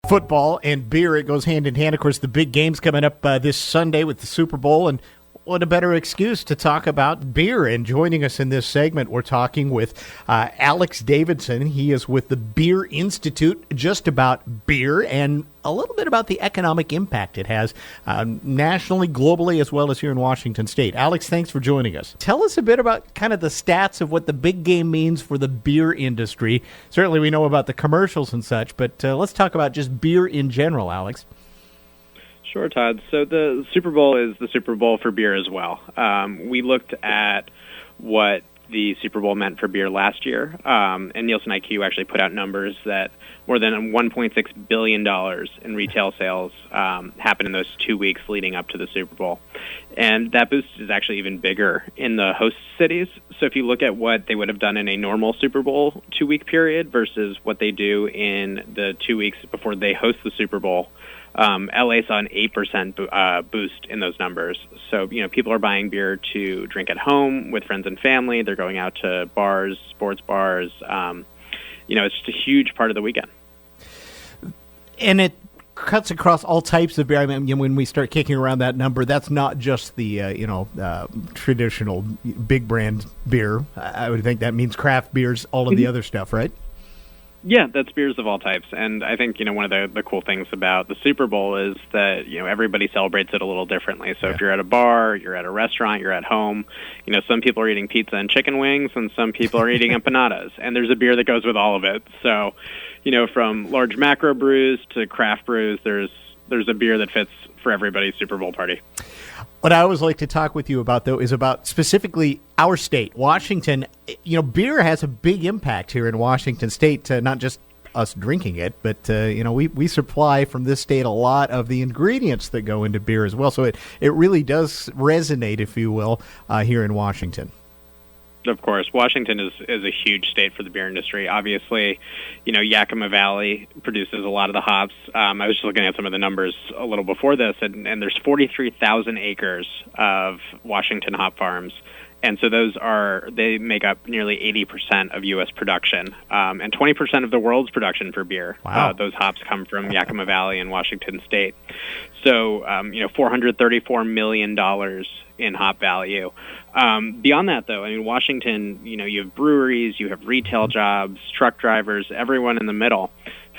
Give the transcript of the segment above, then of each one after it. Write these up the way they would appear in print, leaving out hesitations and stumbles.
Football and beer, it goes hand in hand. Of course, the big game's coming up this Sunday with the Super Bowl, and what a better excuse to talk about beer. And joining us in this segment, we're talking with Alex Davidson. He is with the Beer Institute, just about beer and a little bit about the economic impact it has nationally, globally, as well as here in Washington State. Alex, thanks for joining us. Tell us a bit about kind of the stats of what the big game means for the beer industry. Certainly we know about the commercials and such, but let's talk about just beer in general, Alex. Sure, Todd. So the Super Bowl is the Super Bowl for beer as well. We looked at what the Super Bowl meant for beer last year, and Nielsen IQ actually put out numbers that more than $1.6 billion in retail sales happened in those 2 weeks leading up to the Super Bowl. And that boost is actually even bigger in the host cities. So if you look at what they would have done in a normal Super Bowl 2-week period versus what they do in the 2 weeks before they host the Super Bowl, LA saw an 8% boost in those numbers. So, people are buying beer to drink at home with friends and family. They're going out to bars, sports bars. It's just a huge part of the weekend. And it cuts across all types of beer. I mean, when we start kicking around that number, that's not just the, traditional big brand beer. I would think that means craft beers, all of the other stuff, right? Yeah, that's beers of all types. And I think, one of the cool things about the Super Bowl is that, everybody celebrates it a little differently. So if you're at a bar, you're at a restaurant, you're at home, some people are eating pizza and chicken wings, and some people are eating empanadas. And there's a beer that goes with all of it. So, from large macro brews to craft brews, there's a beer that fits for everybody's Super Bowl party. What I always like to talk with you about, though, is about specifically our state, Washington. Beer has a big impact here in Washington State, not just us drinking it, but, we supply from this state a lot of the ingredients that go into beer as well. So it really does resonate, if you will, here in Washington. Of course, Washington is a huge state for the beer industry. Obviously, Yakima Valley produces a lot of the hops. I was just looking at some of the numbers a little before this, and there's 43,000 acres of Washington hop farms. And so they make up nearly 80% of U.S. production, and 20% of the world's production for beer. Wow. Those hops come from Yakima Valley and Washington State. So, $434 million in hop value. Beyond that, though, Washington, you have breweries, you have retail jobs, truck drivers, everyone in the middle.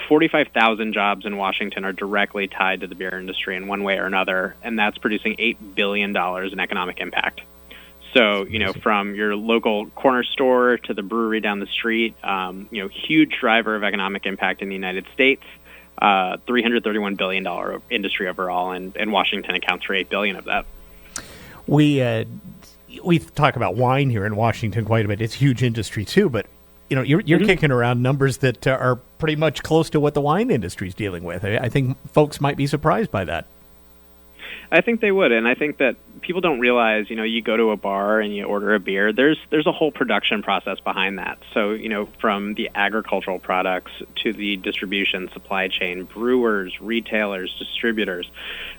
45,000 jobs in Washington are directly tied to the beer industry in one way or another, and that's producing $8 billion in economic impact. So, from your local corner store to the brewery down the street, huge driver of economic impact in the United States, $331 billion industry overall, and Washington accounts for $8 billion of that. We talk about wine here in Washington quite a bit. It's a huge industry too, but you're kicking around numbers that are pretty much close to what the wine industry is dealing with. I think folks might be surprised by that. I think they would, and I think that people don't realize, you go to a bar and you order a beer, there's a whole production process behind that. So, from the agricultural products to the distribution, supply chain, brewers, retailers, distributors,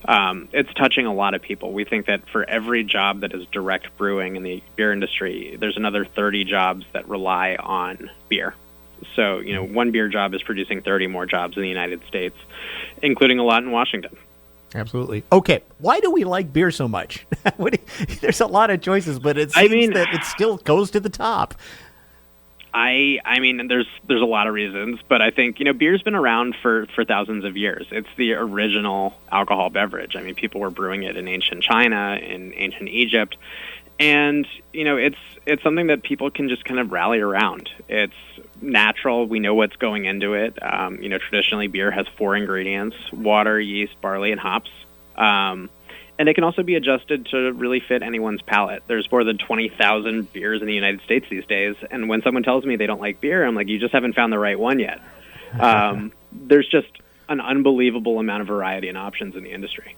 it's touching a lot of people. We think that for every job that is direct brewing in the beer industry, there's another 30 jobs that rely on beer. So, one beer job is producing 30 more jobs in the United States, including a lot in Washington. Absolutely. Okay, why do we like beer so much? There's a lot of choices, but it seems that it still goes to the top. There's a lot of reasons, but I think, beer's been around for thousands of years. It's the original alcohol beverage. People were brewing it in ancient China, in ancient Egypt, and, it's something that people can just kind of rally around. It's natural. We know what's going into it. Traditionally beer has 4 ingredients: water, yeast, barley, and hops. And it can also be adjusted to really fit anyone's palate. There's more than 20,000 beers in the United States these days. And when someone tells me they don't like beer, I'm like, you just haven't found the right one yet. There's just an unbelievable amount of variety and options in the industry.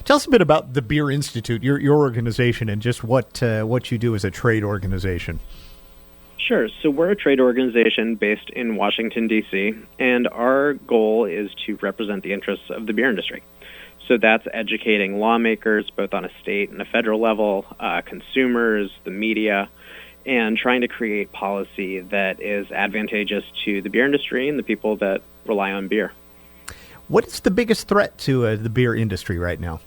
Tell us a bit about the Beer Institute, your organization, and just what you do as a trade organization. Sure. So we're a trade organization based in Washington, D.C., and our goal is to represent the interests of the beer industry. So that's educating lawmakers, both on a state and a federal level, consumers, the media, and trying to create policy that is advantageous to the beer industry and the people that rely on beer. What is the biggest threat to the beer industry right now?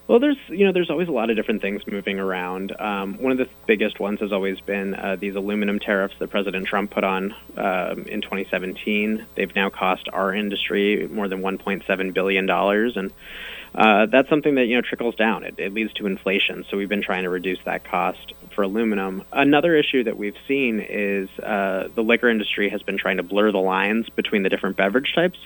Well, there's always a lot of different things moving around. One of the biggest ones has always been these aluminum tariffs that President Trump put on in 2017. They've now cost our industry more than $1.7 billion, and that's something that trickles down. It leads to inflation, so we've been trying to reduce that cost for aluminum. Another issue that we've seen is the liquor industry has been trying to blur the lines between the different beverage types.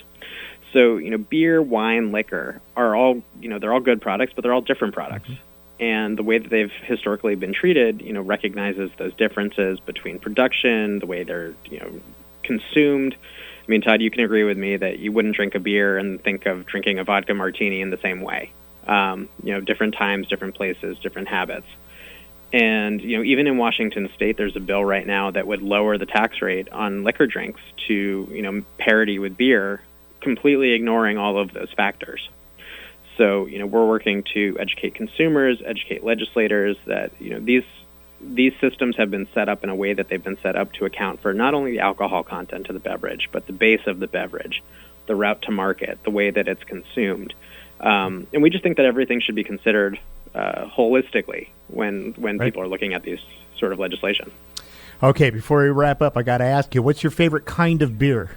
So, beer, wine, liquor are all, they're all good products, but they're all different products. Mm-hmm. And the way that they've historically been treated, recognizes those differences between production, the way they're, consumed. I mean, Todd, you can agree with me that you wouldn't drink a beer and think of drinking a vodka martini in the same way. Different times, different places, different habits. And, even in Washington State, there's a bill right now that would lower the tax rate on liquor drinks to, parity with beer, completely ignoring all of those factors. So, we're working to educate consumers, educate legislators that, these systems have been set up in a way that they've been set up to account for not only the alcohol content of the beverage, but the base of the beverage, the route to market, the way that it's consumed. And we just think that everything should be considered holistically when right. People are looking at these sort of legislation. Okay, before we wrap up, I got to ask you, what's your favorite kind of beer?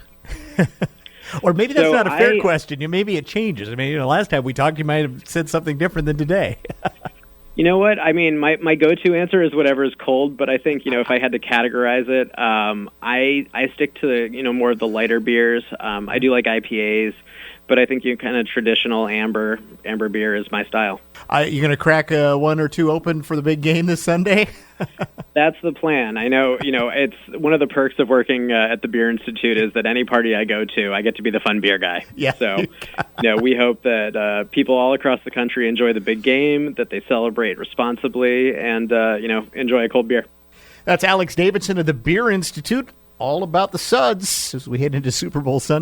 Or maybe that's not a fair question. Maybe it changes. I mean, last time we talked, you might have said something different than today. You know what? I mean, my go-to answer is whatever is cold, but I think, if I had to categorize it, I stick to, more of the lighter beers. I do like IPAs, but I think kind of traditional amber beer is my style. You going to crack one or two open for the big game this Sunday? That's the plan. I know, it's one of the perks of working at the Beer Institute is that any party I go to, I get to be the fun beer guy. Yeah. So, we hope that people all across the country enjoy the big game, that they celebrate responsibly, and, enjoy a cold beer. That's Alex Davidson of the Beer Institute, all about the Suds as we head into Super Bowl Sunday.